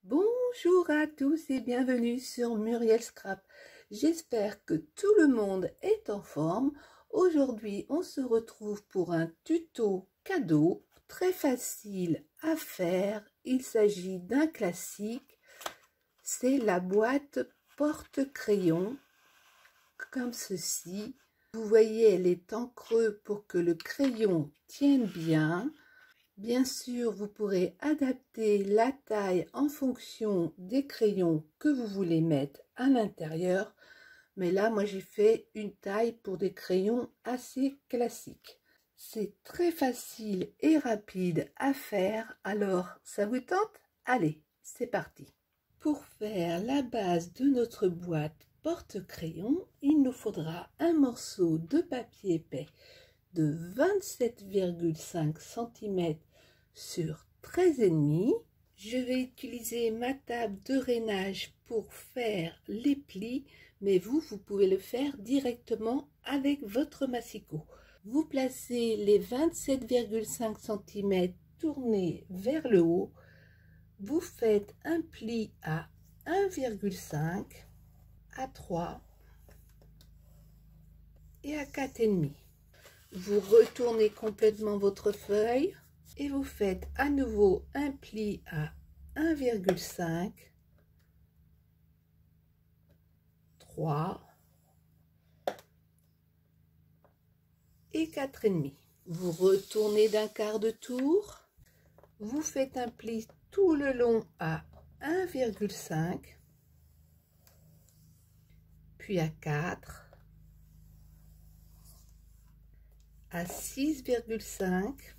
Bonjour à tous et bienvenue sur Muriel Scrap. J'espère que tout le monde est en forme. Aujourd'hui, on se retrouve pour un tuto cadeau très facile à faire. Il s'agit d'un classique. C'est la boîte porte-crayon, comme ceci. Vous voyez, elle est en creux pour que le crayon tienne bien. Bien sûr, vous pourrez adapter la taille en fonction des crayons que vous voulez mettre à l'intérieur. Mais là, moi, j'ai fait une taille pour des crayons assez classiques. C'est très facile et rapide à faire. Alors, ça vous tente? Allez, c'est parti. Pour faire la base de notre boîte porte-crayon, il nous faudra un morceau de papier épais de 27,5 cm sur 13,5. Je vais utiliser ma table de rainage pour faire les plis, mais vous pouvez le faire directement avec votre massicot. Vous placez les 27,5 cm tournés vers le haut. Vous faites un pli à 1,5, à 3 et à 4,5. Vous retournez complètement votre feuille et vous faites à nouveau un pli à 1,5, 3 et 4,5. Vous retournez d'un quart de tour, vous faites un pli tout le long à 1,5, puis à 4, à 6,5,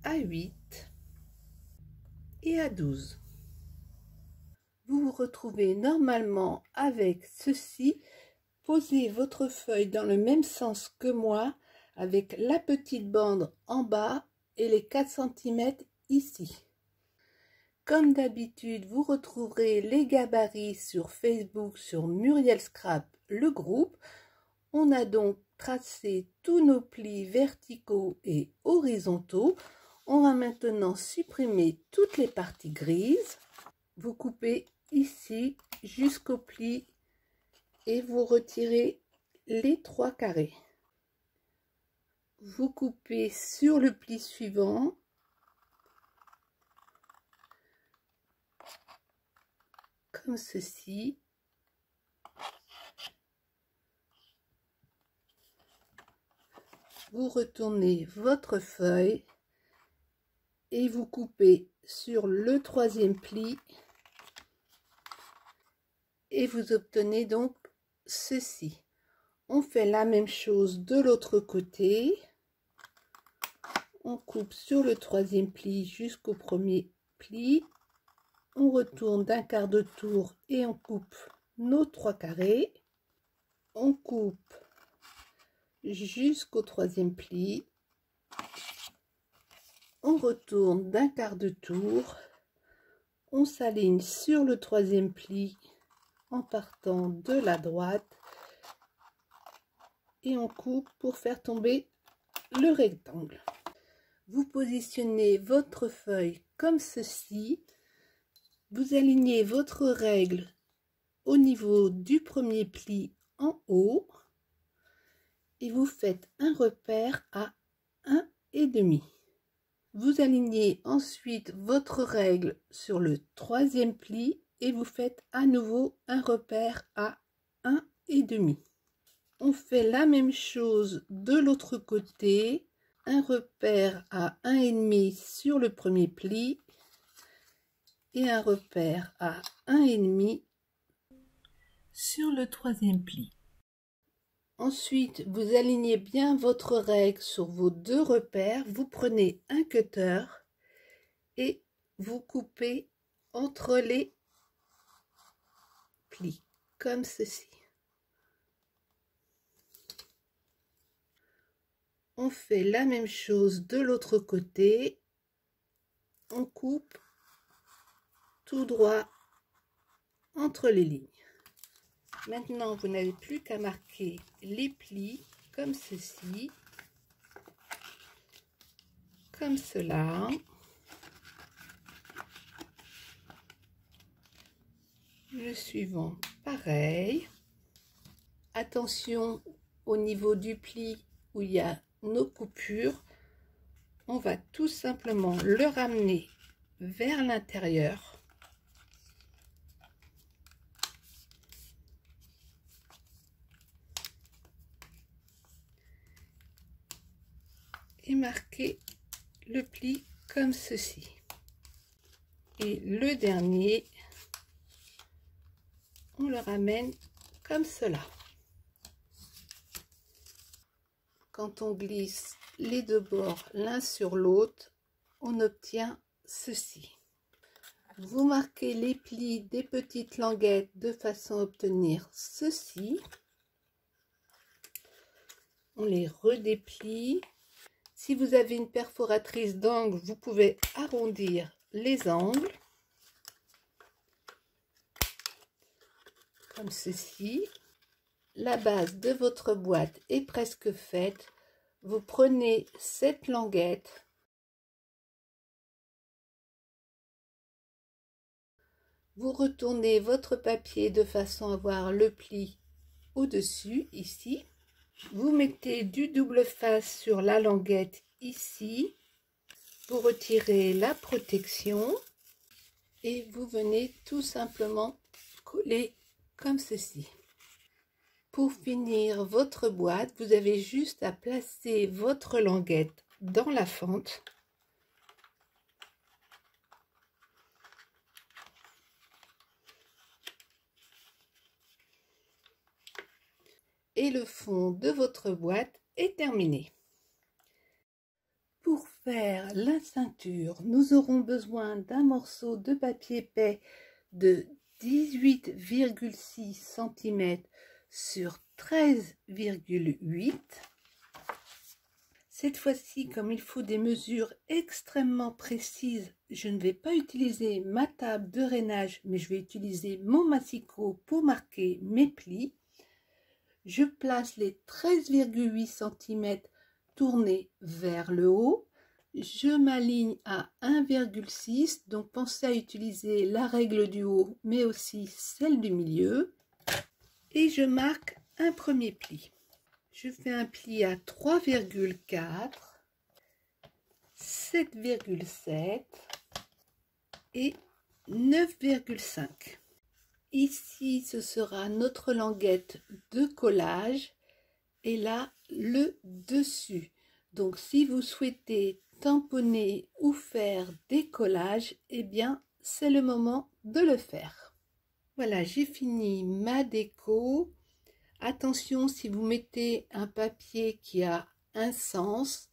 à 8 et à 12. Vous vous retrouvez normalement avec ceci. Posez votre feuille dans le même sens que moi, avec la petite bande en bas et les 4 cm ici. Comme d'habitude, vous retrouverez les gabarits sur Facebook, sur Muriel Scrap, le groupe. On a donc tracé tous nos plis verticaux et horizontaux. On va maintenant supprimer toutes les parties grises. Vous coupez ici jusqu'au pli et vous retirez les 3 carrés. Vous coupez sur le pli suivant. Comme ceci. Vous retournez votre feuille et vous coupez sur le 3e pli et vous obtenez donc ceci. On fait la même chose de l'autre côté. On coupe sur le 3e pli jusqu'au 1er pli. On retourne d'un quart de tour et on coupe nos 3 carrés. On coupe jusqu'au 3e pli. On retourne d'un quart de tour. On s'aligne sur le 3e pli en partant de la droite et on coupe pour faire tomber le rectangle. Vous positionnez votre feuille comme ceci. Vous alignez votre règle au niveau du 1er pli en haut et vous faites un repère à 1,5. Vous alignez ensuite votre règle sur le 3e pli et vous faites à nouveau un repère à 1,5. On fait la même chose de l'autre côté, un repère à 1,5 sur le 1er pli et un repère à 1,5 sur le 3e pli. Ensuite, vous alignez bien votre règle sur vos 2 repères. Vous prenez un cutter et vous coupez entre les plis, comme ceci. On fait la même chose de l'autre côté. On coupe tout droit entre les lignes. Maintenant, vous n'avez plus qu'à marquer les plis comme ceci, comme cela. Le suivant, pareil. Attention au niveau du pli où il y a nos coupures. On va tout simplement le ramener vers l'intérieur. Et marquer le pli comme ceci. Et le dernier, on le ramène comme cela. Quand on glisse les deux bords l'un sur l'autre, on obtient ceci. Vous marquez les plis des petites languettes de façon à obtenir ceci. On les redéplie. Si vous avez une perforatrice d'angle, vous pouvez arrondir les angles. Comme ceci. La base de votre boîte est presque faite. Vous prenez cette languette, vous retournez votre papier de façon à avoir le pli au-dessus, ici. Vous mettez du double face sur la languette ici. Vous retirez la protection et vous venez tout simplement coller comme ceci. Pour finir votre boîte, vous avez juste à placer votre languette dans la fente. Et le fond de votre boîte est terminé. Pour faire la ceinture, nous aurons besoin d'un morceau de papier épais de 18,6 cm sur 13,8. Cette fois-ci, comme il faut des mesures extrêmement précises, je ne vais pas utiliser ma table de rainage, mais je vais utiliser mon massicot pour marquer mes plis. Je place les 13,8 cm tournés vers le haut. Je m'aligne à 1,6, donc pensez à utiliser la règle du haut, mais aussi celle du milieu. Et je marque un premier pli. Je fais un pli à 3,4, 7,7 et 9,5. Ici, ce sera notre languette de collage et là, le dessus. Donc, si vous souhaitez tamponner ou faire des collages, eh bien, c'est le moment de le faire. Voilà, j'ai fini ma déco. Attention, si vous mettez un papier qui a un sens,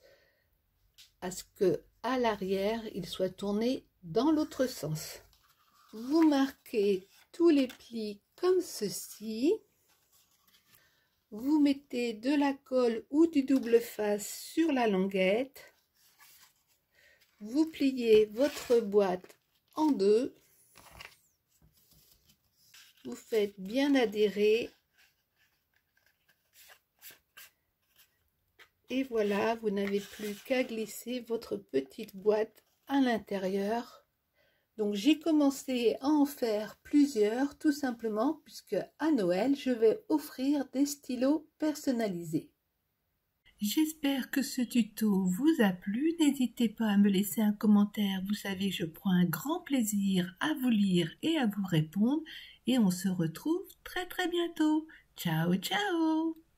à ce que à l'arrière, il soit tourné dans l'autre sens. Vous marquez tous les plis comme ceci. Vous mettez de la colle ou du double face sur la languette. Vous pliez votre boîte en deux. Vous faites bien adhérer. Et voilà, vous n'avez plus qu'à glisser votre petite boîte à l'intérieur. Donc j'ai commencé à en faire plusieurs, tout simplement, puisque à Noël, je vais offrir des stylos personnalisés. J'espère que ce tuto vous a plu. N'hésitez pas à me laisser un commentaire. Vous savez que je prends un grand plaisir à vous lire et à vous répondre. Et on se retrouve très bientôt. Ciao, ciao!